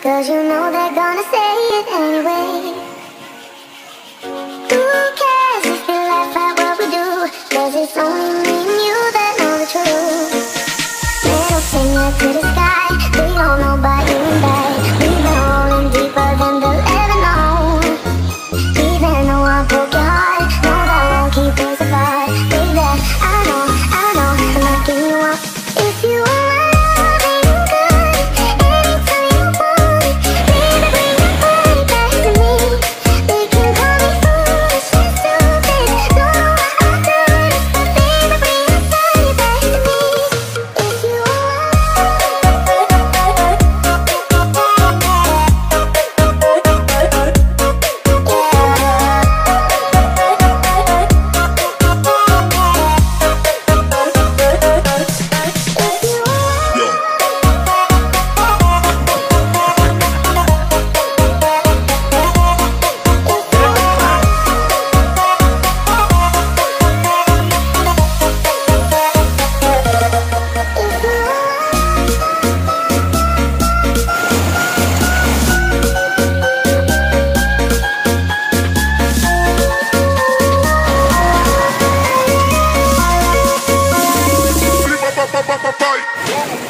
'cause you know they're gonna say it anyway. Who cares if they laugh at what we do? 'Cause it's only me and you that know the truth. Middle finger to the sky, they don't know about you and I. We've been rolling deeper than they'll ever know. Even though I broke your heart, no, that won't keep us apart. Baby, I know, I'm not giving you up. If you want my loving good, anytime you want it, baby, bring your body back to me. They can call me foolish and stupid, don't know what I've done, but baby, bring your body back to me. If you Fight!